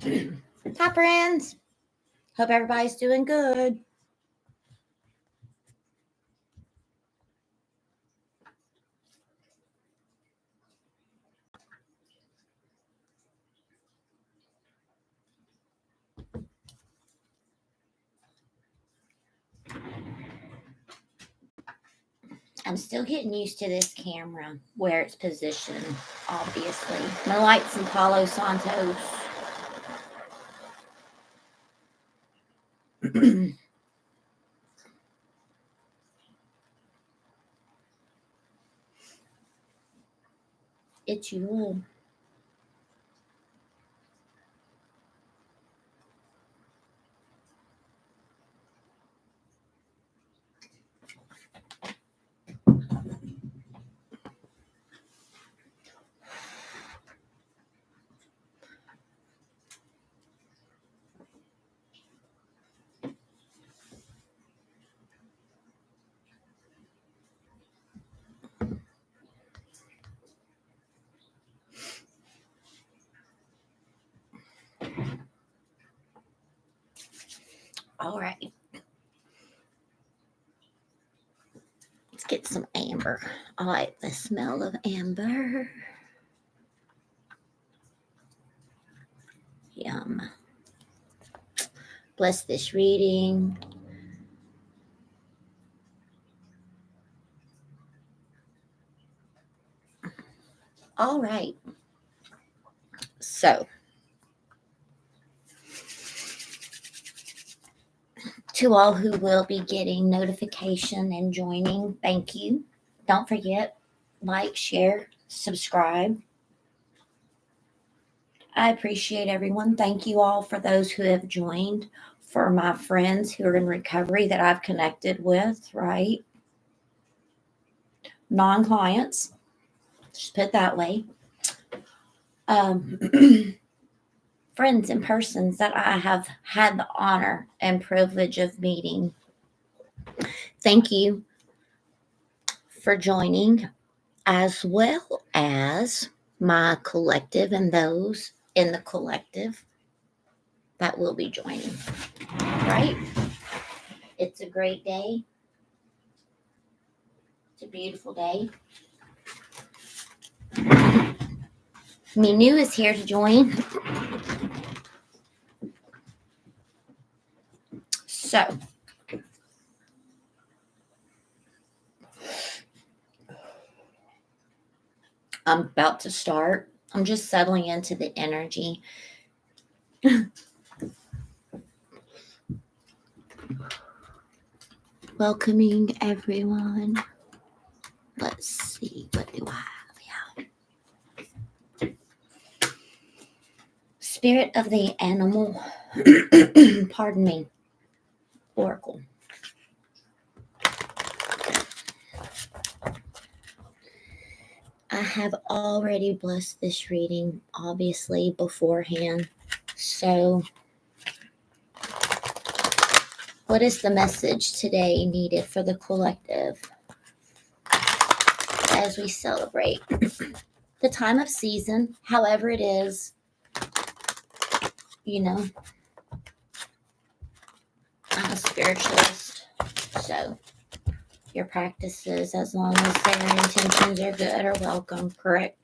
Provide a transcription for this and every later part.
Hi, friends. Hope everybody's doing good. I'm still getting used to this camera, where it's positioned, obviously. My light's in Palo Santos. It's YULE. All right. Let's get some amber. I like the smell of amber. Yum. Bless this reading. All right. So, to all who will be getting notification and joining, thank you. Don't forget, like, share, subscribe. I appreciate everyone. Thank you all for those who have joined, for my friends who are in recovery that I've connected with, right? Non-clients, just put it that way. Friends and persons that I have had the honor and privilege of meeting. Thank you for joining, as well as my collective and those in the collective that will be joining, right? It's a great day. It's a beautiful day. Minu is here to join. So, I'm about to start. I'm just settling into the energy. Welcoming everyone. Let's see, what do I have? Yeah. Spirit of the animal. Pardon me. Oracle. I have already blessed this reading, obviously, beforehand. So, what is the message today needed for the collective as we celebrate the time of season, however it is, you know? I'm a spiritualist, so your practices, as long as their intentions are good, are welcome, correct?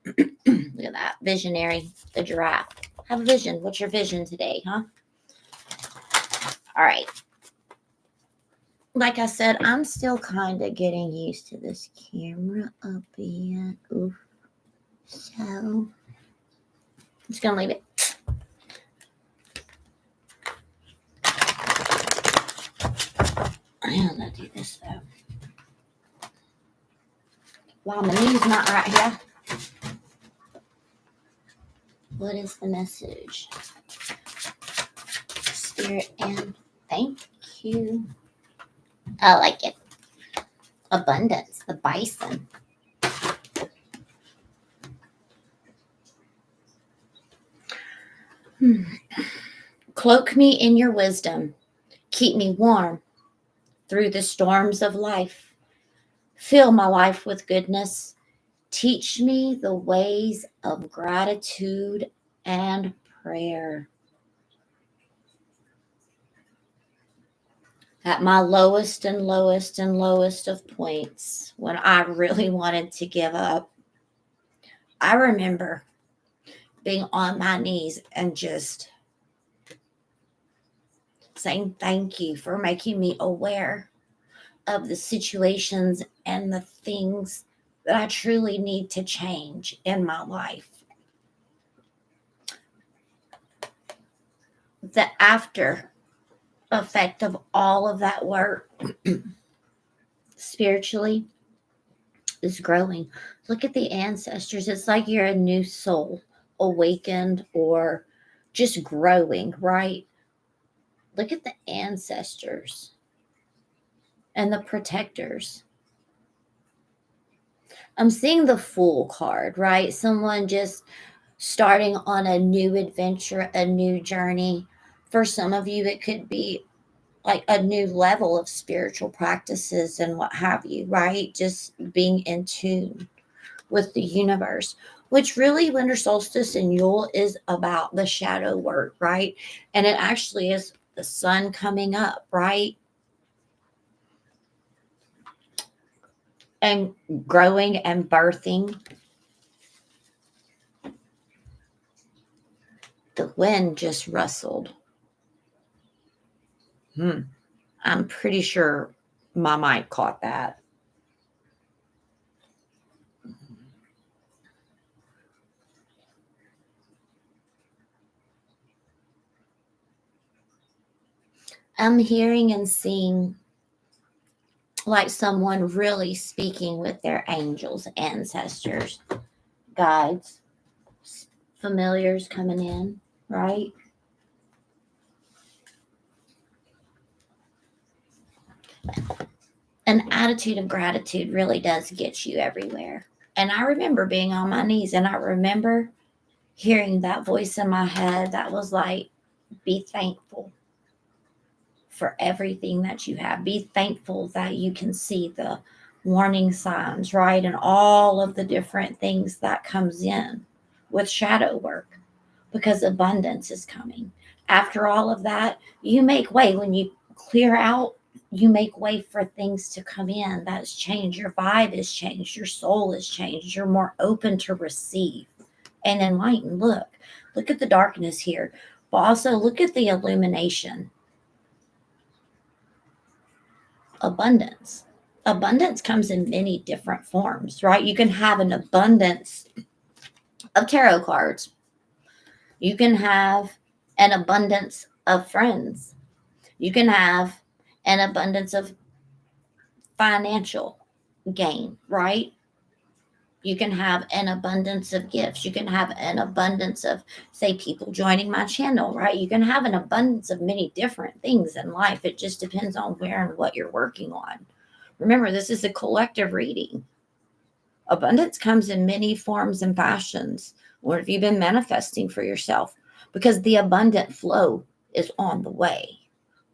Look at that, visionary, the giraffe. Have a vision. What's your vision today, huh? All right. Like I said, I'm still kind of getting used to this camera up here. Oof. So, I'm just going to leave it. I'm going to do this, though. While Manu's not right here. What is the message? Spirit and thank you. I like it. Abundance, the bison. Cloak me in your wisdom. Keep me warm through the storms of life. Fill my life with goodness. Teach me the ways of gratitude and prayer. At my lowest and lowest and lowest of points, when I really wanted to give up, I remember being on my knees and just saying thank you for making me aware of the situations and the things that I truly need to change in my life. The after effect of all of that work spiritually is growing. Look at the ancestors. It's like you're a new soul, awakened or just growing, right? Look at the ancestors and the protectors. I'm seeing the Fool card, right? Someone just starting on a new adventure, a new journey. For some of you, it could be like a new level of spiritual practices and what have you, right? Just being in tune with the universe, which really winter solstice and Yule is about the shadow work, right? And it actually is the sun coming up, right? And growing and birthing. The wind just rustled. I'm pretty sure my mic caught that. I'm hearing and seeing like someone really speaking with their angels, ancestors, guides, familiars coming in, right? An attitude of gratitude really does get you everywhere. And I remember being on my knees and I remember hearing that voice in my head that was like, be thankful for everything that you have. Be thankful that you can see the warning signs, right? And all of the different things that comes in with shadow work because abundance is coming. After all of that, you make way. When you clear out, you make way for things to come in. That's changed. Your vibe is changed. Your soul is changed. You're more open to receive and enlighten. Look at the darkness here, but also look at the illumination. Abundance. Abundance comes in many different forms, right? You can have an abundance of tarot cards. You can have an abundance of friends. You can have an abundance of financial gain, right? You can have an abundance of gifts. You can have an abundance of, say, people joining my channel, right? You can have an abundance of many different things in life. It just depends on where and what you're working on. Remember, this is a collective reading. Abundance comes in many forms and fashions. What have you been manifesting for yourself? Because the abundant flow is on the way.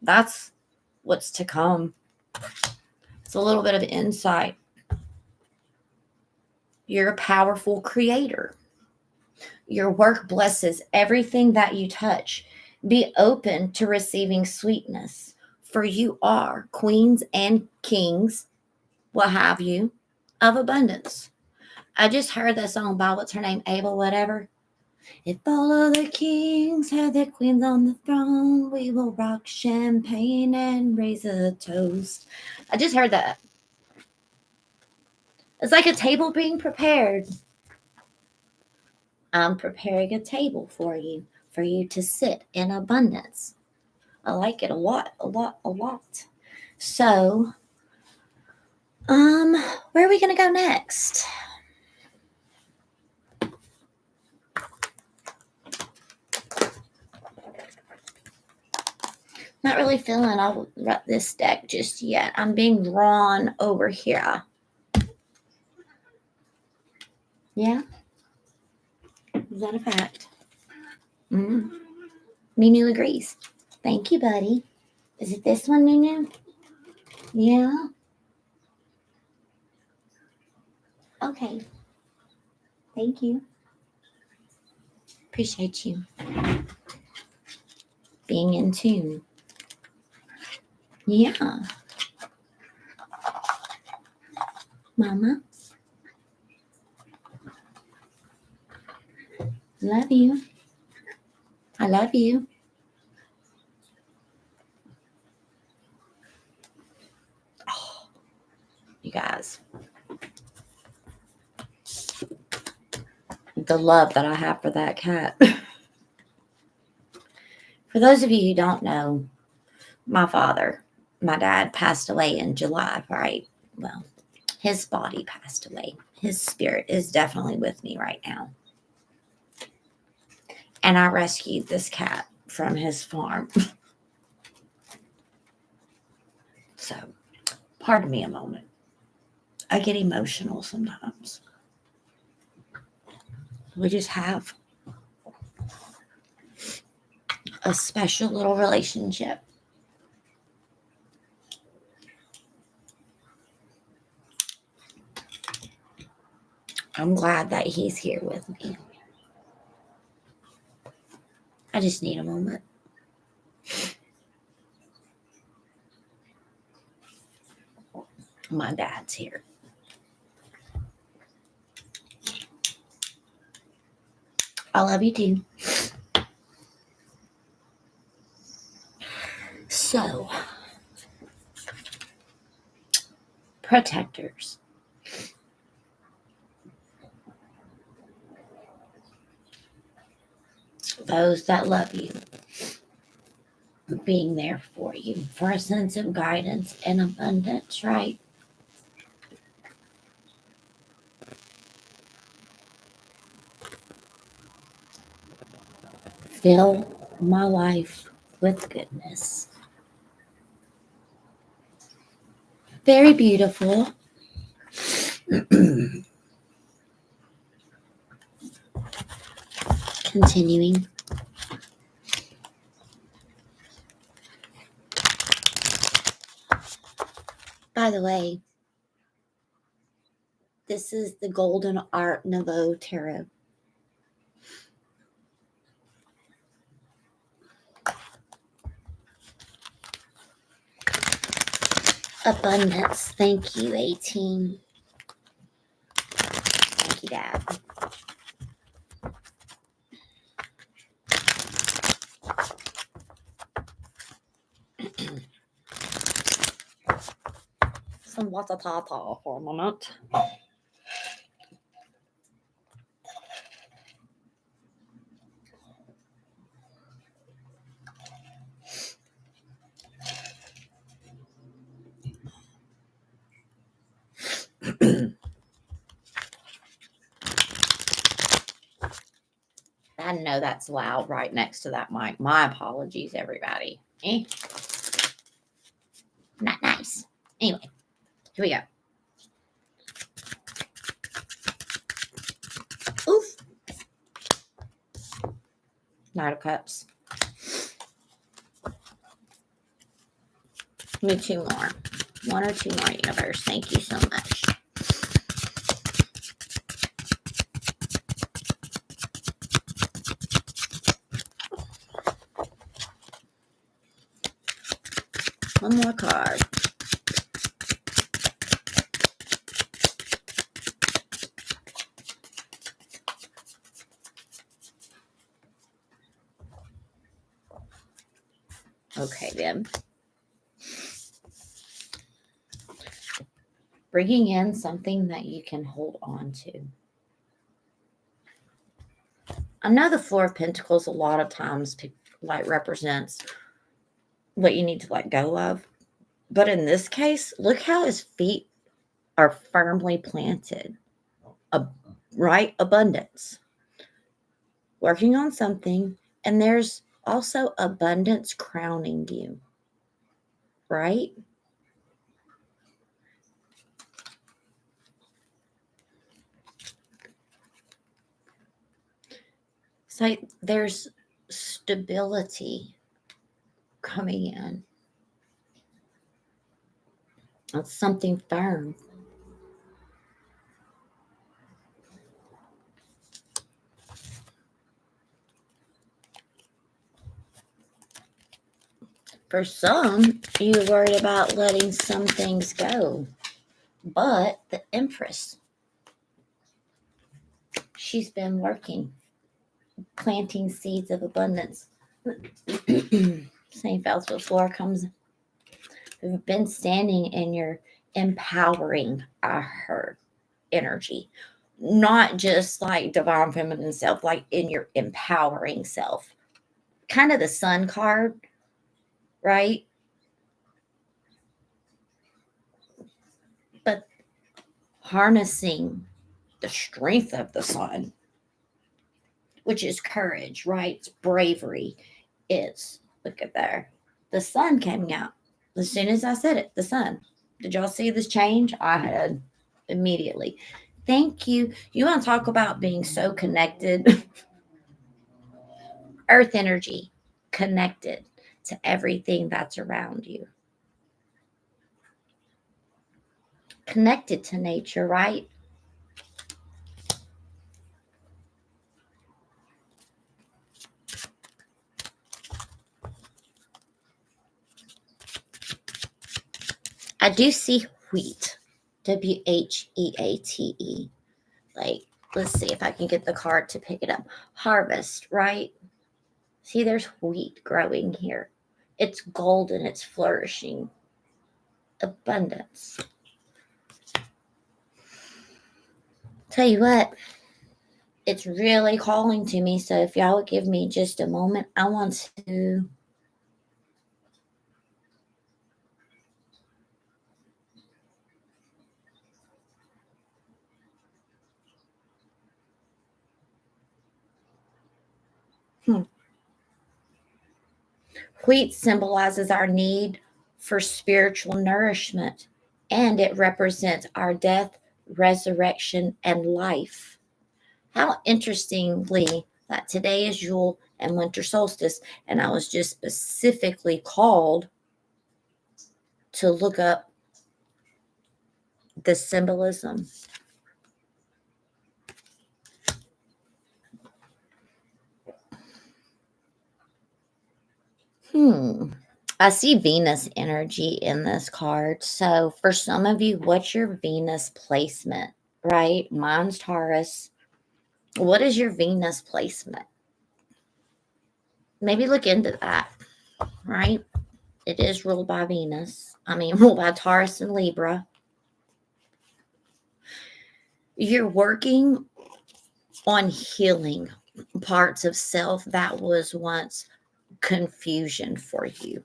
That's what's to come. It's a little bit of insight. You're a powerful creator. Your work blesses everything that you touch. Be open to receiving sweetness, for you are queens and kings, what have you, of abundance. I just heard that song by, what's her name, Abel, whatever. If all of the kings had their queens on the throne, we will rock champagne and raise a toast. I just heard that. It's like a table being prepared. I'm preparing a table for you to sit in abundance. I like it a lot, a lot, a lot. So, where are we going to go next? Not really feeling all this deck just yet. I'm being drawn over here. Yeah? Is that a fact? Nunu agrees. Thank you, buddy. Is it this one, Nunu? Yeah? Okay. Thank you. Appreciate you being in tune. Yeah. Mama. Love you. I love you. Oh, you guys. The love that I have for that cat. For those of you who don't know, my dad passed away in July, right? Well, his body passed away. His spirit is definitely with me right now. And I rescued this cat from his farm. So, pardon me a moment. I get emotional sometimes. We just have a special little relationship. I'm glad that he's here with me. I just need a moment. My dad's here. I love you too. So, protectors. Those that love you. Being there for you for a sense of guidance and abundance, right? Fill my life with goodness. Very beautiful. Continuing. By the way, this is the Golden Art Nouveau Tarot. Abundance. Thank you, 18. Thank you, Dad. Some watatata for a moment. I know that's loud right next to that mic. My apologies, everybody. Not nice. Anyway, here we go. Oof. Knight of Cups. Give me two more. One or two more, universe. Thank you so much. One more card. Okay, then. Bringing in something that you can hold on to. I know the Four of Pentacles a lot of times represents what you need to let go of. But in this case, look how his feet are firmly planted. Right? Abundance. Working on something, and there's also abundance crowning you. Right? It's like there's stability coming in. It's something firm. For some, you're worried about letting some things go. But the Empress, she's been working, planting seeds of abundance. St. Felsford floor comes. You've been standing in your empowering, I heard, energy. Not just like divine feminine self, like in your empowering self. Kind of the sun card, right? But harnessing the strength of the sun, which is courage, right? It's bravery. It's, look at there, the sun coming out. As soon as I said it, the sun. Did y'all see this change? I had immediately. Thank you. You want to talk about being so connected? Earth energy, connected to everything that's around you. Connected to nature, right? I do see wheat. WHEATE. Like, let's see if I can get the card to pick it up. Harvest, right? See, there's wheat growing here. It's golden, it's flourishing. Abundance. Tell you what, it's really calling to me. So if y'all would give me just a moment, I want to Wheat symbolizes our need for spiritual nourishment, and it represents our death, resurrection, and life. How interestingly that today is Yule and winter solstice, and I was just specifically called to look up the symbolism. I see Venus energy in this card. So for some of you, what's your Venus placement, right? Mine's Taurus. What is your Venus placement? Maybe look into that, right? It is ruled by Venus. Ruled by Taurus and Libra. You're working on healing parts of self that was once confusion for you,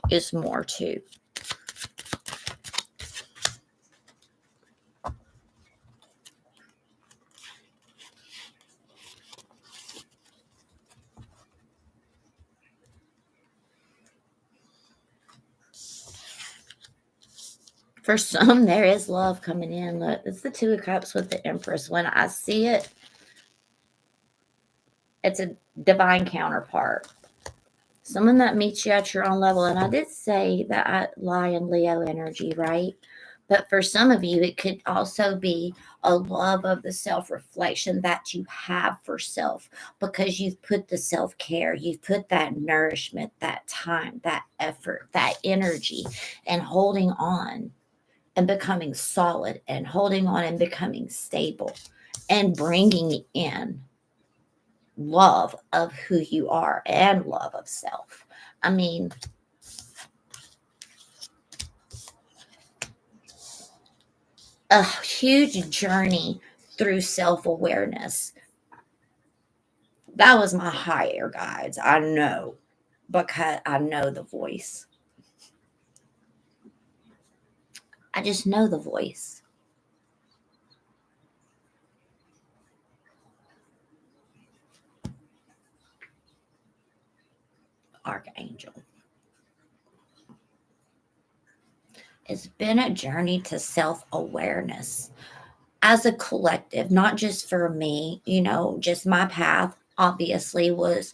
is more too. For some, there is love coming in. Look, it's the Two of Cups with the Empress. When I see it, it's a divine counterpart. Someone that meets you at your own level. And I did say that I lie in Leo energy, right? But for some of you, it could also be a love of the self-reflection that you have for self, because you've put the self-care, you've put that nourishment, that time, that effort, that energy, and holding on and becoming solid, and holding on and becoming stable, and bringing in love of who you are and love of self. A huge journey through self-awareness. That was my higher guides. I know, because I know the voice. I just know the voice. Archangel. It's been a journey to self-awareness as a collective, not just for me, just my path obviously was,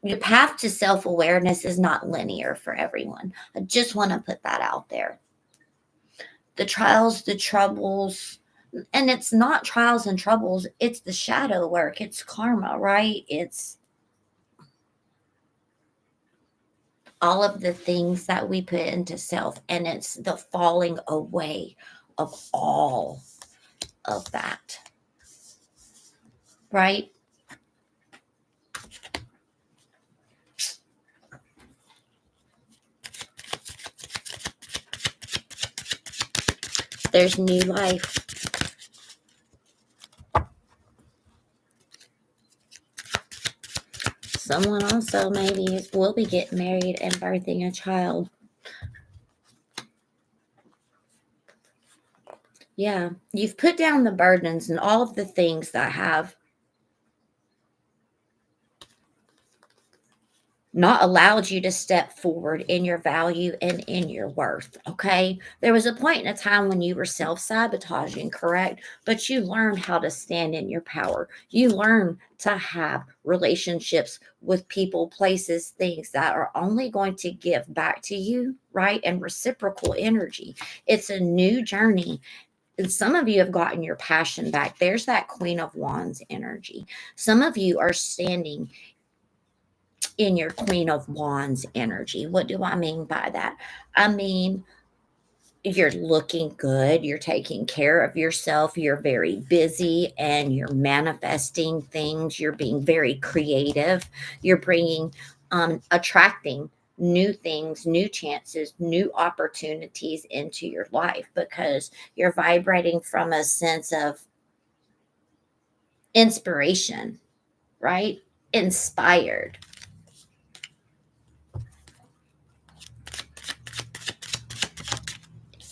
the path to self-awareness is not linear for everyone. I just want to put that out there. The trials, the troubles, and it's not trials and troubles, it's the shadow work, it's karma, right? It's all of the things that we put into self, and it's the falling away of all of that, right? There's new life. Someone also maybe will be getting married and birthing a child. Yeah, you've put down the burdens and all of the things that have not allowed you to step forward in your value and in your worth. Okay. There was a point in a time when you were self sabotaging, correct? But you learned how to stand in your power. You learn to have relationships with people, places, things that are only going to give back to you, right? And reciprocal energy. It's a new journey. And some of you have gotten your passion back. There's that Queen of Wands energy. Some of you are standing in your Queen of Wands energy. What do I mean by that? I mean, you're looking good, you're taking care of yourself, you're very busy, and you're manifesting things, you're being very creative, you're bringing, attracting new things, new chances, new opportunities into your life because you're vibrating from a sense of inspiration, right? Inspired.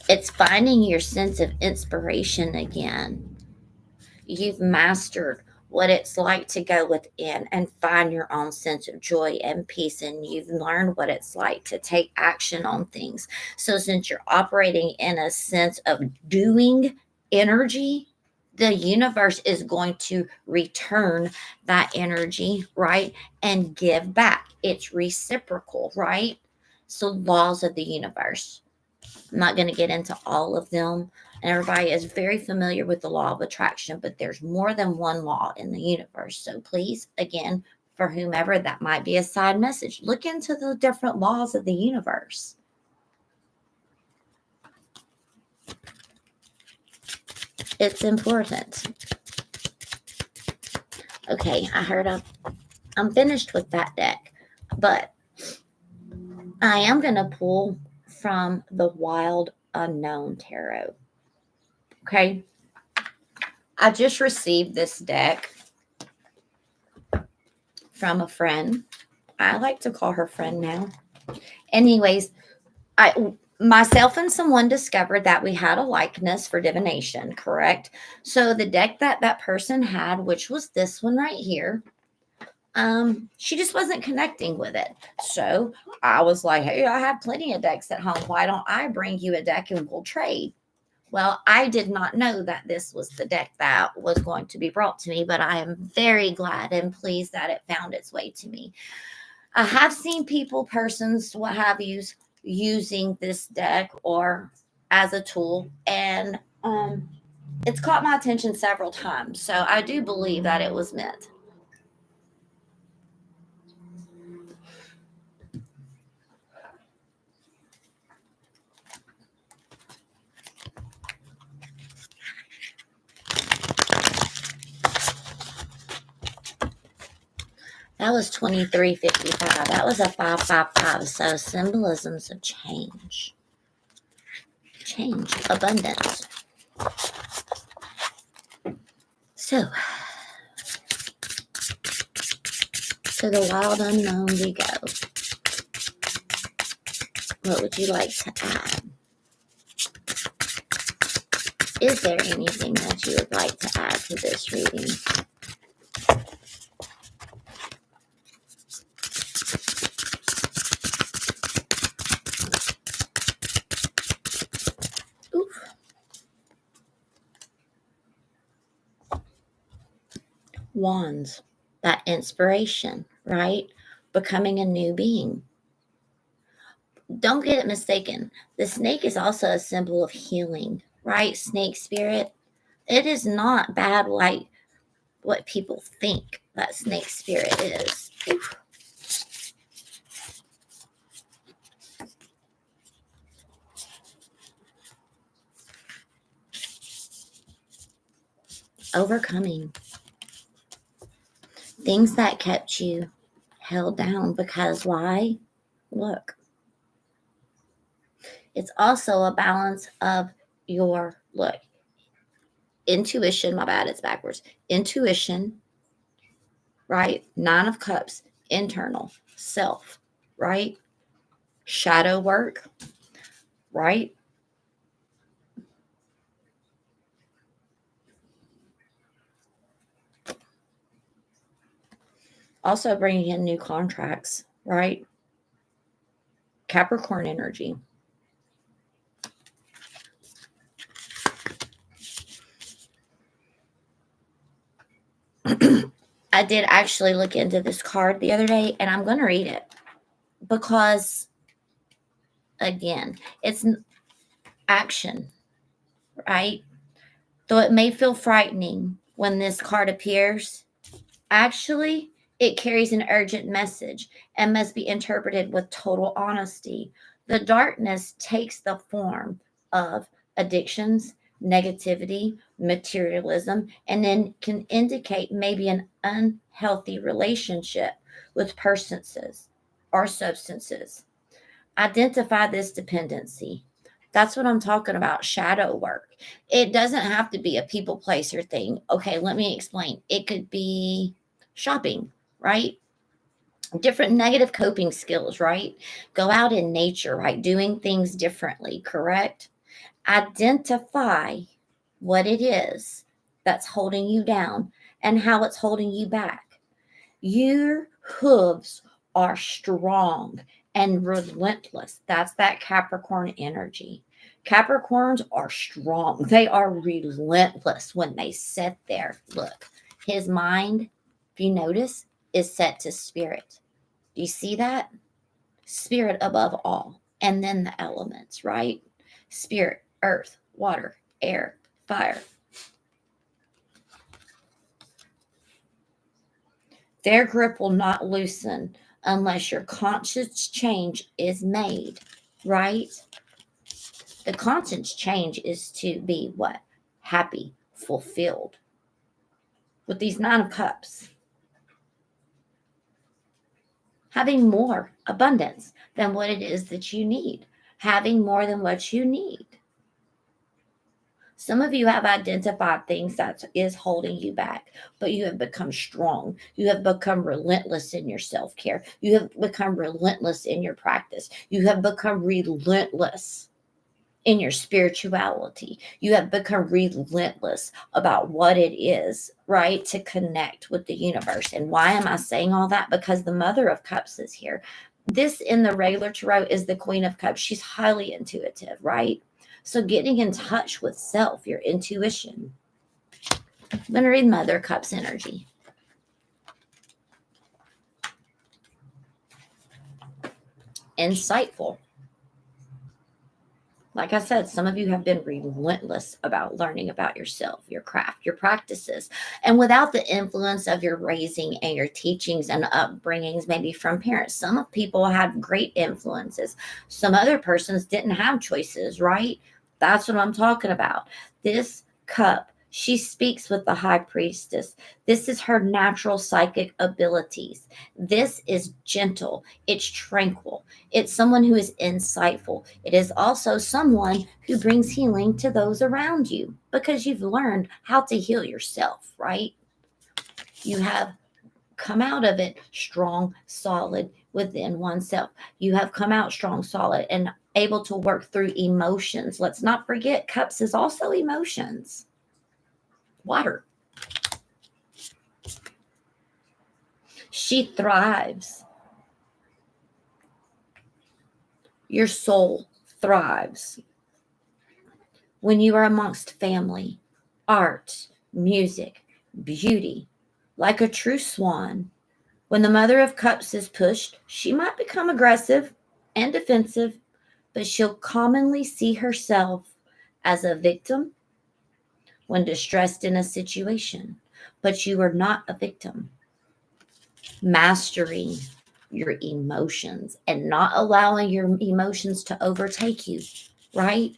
It's finding your sense of inspiration again. You've mastered what it's like to go within and find your own sense of joy and peace. And you've learned what it's like to take action on things. So, since you're operating in a sense of doing energy, the universe is going to return that energy, right? And give back. It's reciprocal, right? So, laws of the universe. I'm not going to get into all of them. And everybody is very familiar with the law of attraction, but there's more than one law in the universe. So please, again, for whomever that might be a side message, look into the different laws of the universe. It's important. Okay, I heard I'm finished with that deck, but I am going to pull from the Wild Unknown Tarot. Okay. I just received this deck from a friend. I like to call her friend now. Anyways, myself and someone discovered that we had a likeness for divination, correct? So the deck that person had, which was this one right here, she just wasn't connecting with it. So I was like, hey, I have plenty of decks at home. Why don't I bring you a deck and we'll trade? Well, I did not know that this was the deck that was going to be brought to me, but I am very glad and pleased that it found its way to me. I have seen people, persons, what have you, using this deck or as a tool, and it's caught my attention several times. So I do believe that it was meant. That was 2355. That was a 555. So symbolisms of change, abundance. So to the wild unknown we go. What would you like to add? Is there anything that you would like to add to this reading? Oof. Wands, that inspiration, right? Becoming a new being. Don't get it mistaken. The snake is also a symbol of healing, right? Snake spirit. It is not bad like what people think that snake spirit is. Oof. overcoming things that kept you held down. Because why? Look, it's also a balance of your intuition. My bad, it's backwards. Intuition, right? 9 of Cups, internal self, right? Shadow work, right? Also bringing in new contracts, right? Capricorn energy. I did actually look into this card the other day, and I'm going to read it because, again, it's action, right? Though it may feel frightening when this card appears, actually, it carries an urgent message and must be interpreted with total honesty. The darkness takes the form of addictions, negativity, materialism, and then can indicate maybe an unhealthy relationship with persons or substances. Identify this dependency. That's what I'm talking about. Shadow work. It doesn't have to be a people placer thing. Okay, let me explain. It could be shopping, right? Different negative coping skills, right? Go out in nature, right? Doing things differently, correct? Identify what it is that's holding you down and how it's holding you back. Your hooves are strong and relentless. That's that Capricorn energy. Capricorns are strong. They are relentless when they sit there. Look, his mind, if you notice, is set to spirit. Do you see that? Spirit above all. And then the elements, right? Spirit, earth, water, air, fire. Their grip will not loosen unless your conscious change is made, right? The conscious change is to be what? Happy, fulfilled. With these 9 of Cups, having more abundance than what it is that you need, having more than what you need. Some of you have identified things that is holding you back, but you have become strong. You have become relentless in your self-care. You have become relentless in your practice. You have become relentless in your spirituality. You have become relentless about what it is, right, to connect with the universe. And why am I saying all that? Because the Mother of Cups is here. This in the regular tarot is the Queen of Cups. She's highly intuitive, right? So getting in touch with self, your intuition. I'm going to read Mother Cups energy. Insightful. Like I said, some of you have been relentless about learning about yourself, your craft, your practices. And without the influence of your raising and your teachings and upbringings, maybe from parents, some of people had great influences. Some other persons didn't have choices, right? That's what I'm talking about. This cup, she speaks with the high priestess. This is her natural psychic abilities. This is gentle. It's tranquil. It's someone who is insightful. It is also someone who brings healing to those around you because you've learned how to heal yourself, right? You have come out of it strong, solid within oneself. You have come out strong, solid, and able to work through emotions. Let's not forget, Cups is also emotions. Water. She thrives. Your soul thrives when you are amongst family, art, music, beauty, like a true swan. When the Mother of Cups is pushed, she might become aggressive and defensive, but she'll commonly see herself as a victim when distressed in a situation. But you are not a victim. Mastering your emotions and not allowing your emotions to overtake you, right?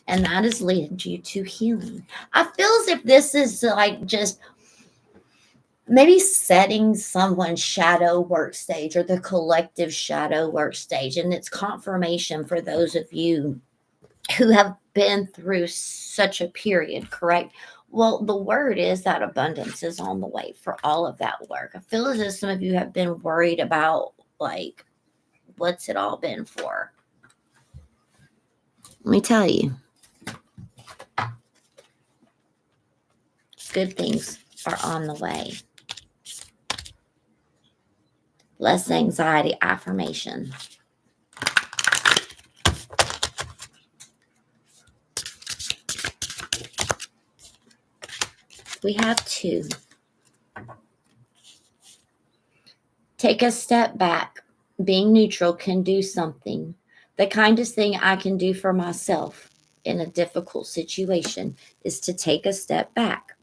And that has led you to healing. I feel as if this is like just maybe setting someone's shadow work stage or the collective shadow work stage. And it's confirmation for those of you who have been through such a period, correct? Well, the word is that abundance is on the way for all of that work. I feel as if some of you have been worried about, like, what's it all been for? Let me tell you, good things are on the way. Less anxiety affirmation. We have 2. Take a step back. Being neutral can do something. The kindest thing I can do for myself in a difficult situation is to take a step back.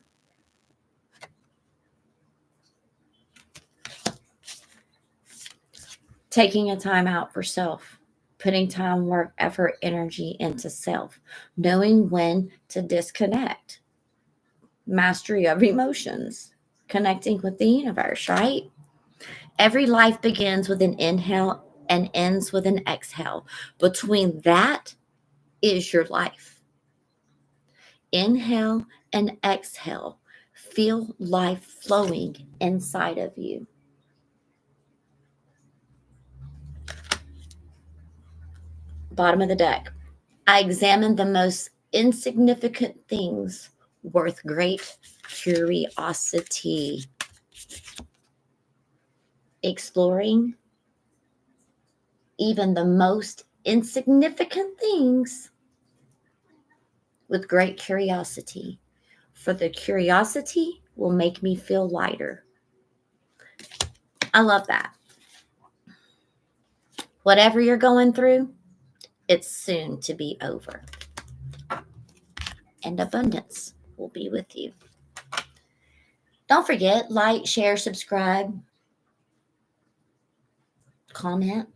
Taking a time out for self, putting time, work, effort, energy into self, knowing when to disconnect, mastery of emotions, connecting with the universe, right? Every life begins with an inhale and ends with an exhale. Between that is your life. Inhale and exhale. Feel life flowing inside of you. Bottom of the deck. I examine the most insignificant things worth great curiosity. Exploring even the most insignificant things with great curiosity. For the curiosity will make me feel lighter. I love that. Whatever you're going through, it's soon to be over. And abundance will be with you. Don't forget, like, share, subscribe, comment,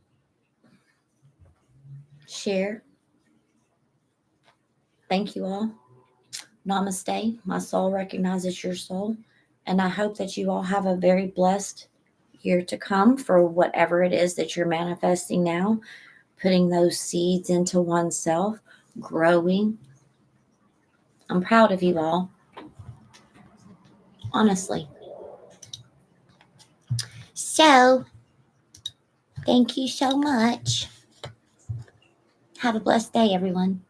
share. Thank you all. Namaste. My soul recognizes your soul. And I hope that you all have a very blessed year to come for whatever it is that you're manifesting now, putting those seeds into oneself, growing. I'm proud of you all. Honestly. So, thank you so much. Have a blessed day, everyone.